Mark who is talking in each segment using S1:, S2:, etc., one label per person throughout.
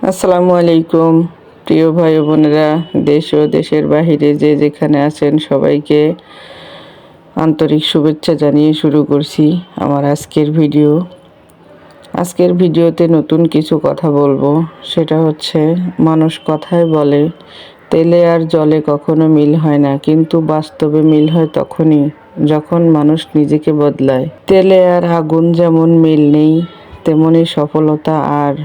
S1: আসসালামু আলাইকুম প্রিয় ভাই বোনেরা, দেশ ও দেশের বাহিরে যে যেখানে আছেন সবাইকে আন্তরিক শুভেচ্ছা জানিয়ে শুরু করছি আমার আজকের ভিডিওতে নতুন কিছু কথা বলবো। সেটা হচ্ছে, মানুষ কথায় বলে তেলে আর জলে কখনো মিল হয় না, কিন্তু বাস্তবে মিল হয় তখনই যখন মানুষ নিজেকে বদলায়। তেলে আর আগুন যেমন মিল নেই, তেমনি সফলতা আর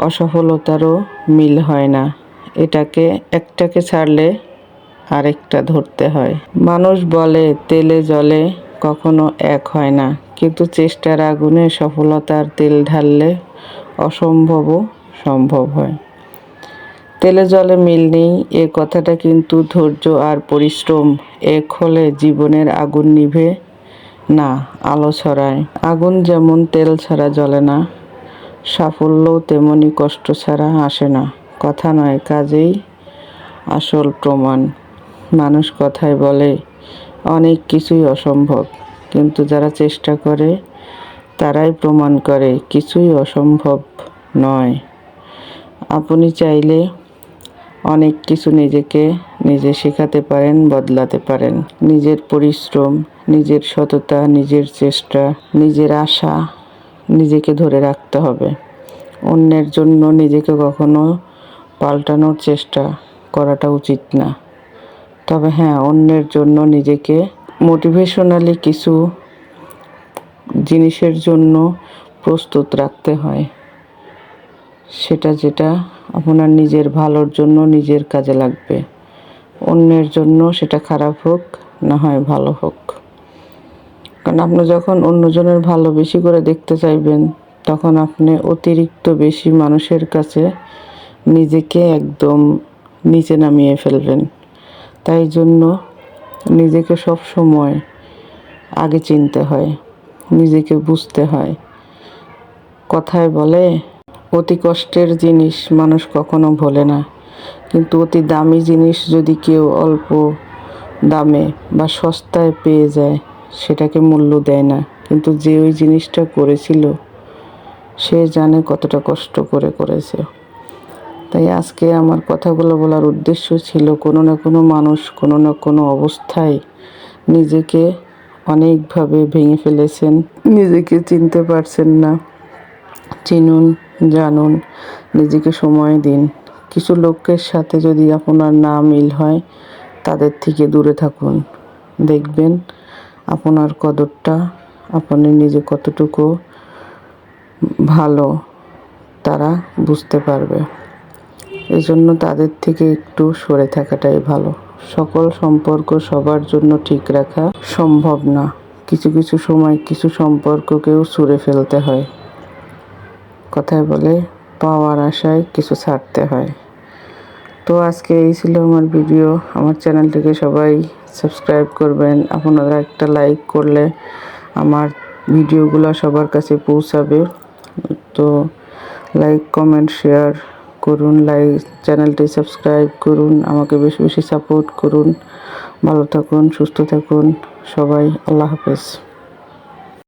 S1: অসফলতারও মিল হয় না। একটাকে ছাড়লে আরেকটা ধরতে হয়। মানুষ বলে তেলে জলে কখনো এক হয় না, কিন্তু চেষ্টার আগুনে সফলতার তেল ঢাললে অসম্ভবও সম্ভব হয়। তেলে জলে মিল নেই, এ কথাটা কিন্তু ধৈর্য আর পরিশ্রম এক হলে জীবনের আগুন নিভে না, আলো ছড়ায়। আগুন যেমন তেল ছাড়া জ্বলে না, সাফল্যও তেমনি কষ্ট ছাড়া আসে না। কথা নয়, কাজেই আসল প্রমাণ। মানুষ কথায় বলে অনেক কিছুই অসম্ভব, কিন্তু যারা চেষ্টা করে তারাই প্রমাণ করে কিছুই অসম্ভব নয়। আপনি চাইলে অনেক কিছু নিজে শেখাতে পারেন, বদলাতে পারেন। নিজের পরিশ্রম, নিজের সততা, নিজের চেষ্টা, নিজের আশা নিজেকে ধরে রাখতে হবে। অন্যের জন্য নিজেকে কখনো পাল্টানোর চেষ্টা করাটা উচিত না। তবে হ্যাঁ, অন্যের জন্য নিজেকে মোটিভেশনালি কিছু জিনিসের জন্য প্রস্তুত রাখতে হয়। যেটা আপনার নিজের ভালোর জন্য নিজের কাজে লাগবে। অন্যের জন্য সেটা খারাপ হোক না হয় ভালো হোক। কারণ আপনি যখন অন্যজনের ভালো বেশি করে দেখতে চাইবেন, তখন আপনি অতিরিক্ত বেশি মানুষের কাছে নিজেকে একদম নিচে নামিয়ে ফেলবেন। তাই জন্য নিজেকে সব সময় আগে চিনতে হয়, নিজেকে বুঝতে হয়। কথায় বলে অতি কষ্টের জিনিস মানুষ কখনো ভোলে না, কিন্তু অতি দামি জিনিস যদি কেউ অল্প দামে বা সস্তায় পেয়ে যায়, সেটাকে মূল্য দেয় না। কিন্তু যে ওই জিনিসটা করেছিল, সে জানে কতটা কষ্ট করে করেছে। তাই আজকে আমার কথাগুলো বলার উদ্দেশ্য ছিল, কোনো না কোনো মানুষ কোনো না কোনো অবস্থায় নিজেকে অনেকভাবে ভেঙে ফেলেছেন, নিজেকে চিনতে পারছেন না। চিনুন, জানুন, নিজেকে সময় দিন। কিছু লোকের সাথে যদি আপনার না মিল হয়, তাদের থেকে দূরে থাকুন। দেখবেন আপনার কদরটা, আপনি নিজে কতটুকু ভালো তারা বুঝতে পারবে। এই জন্য তাদের থেকে একটু সরে থাকাটাই ভালো। সকল সম্পর্ক সবার জন্য ঠিক রাখা সম্ভব না। কিছু কিছু সময় কিছু সম্পর্ককেও ছুঁড়ে ফেলতে হয়। কথায় বলে পাওয়ার আশায় কিছু ছাড়তে হয়। তো আজকে এই ছিল আমার ভিডিও। আমার চ্যানেলটিকে সবাই সাবস্ক্রাইব করবেন। আপনারা একটা লাইক করলে আমার ভিডিওগুলো সবার কাছে পৌঁছাবে। তো লাইক, কমেন্ট, শেয়ার করুন। চ্যানেলটি সাবস্ক্রাইব করুন। আমাকে বেশি বেশি সাপোর্ট করুন। ভালো থাকুন, সুস্থ থাকুন সবাই। আল্লাহ হাফেজ।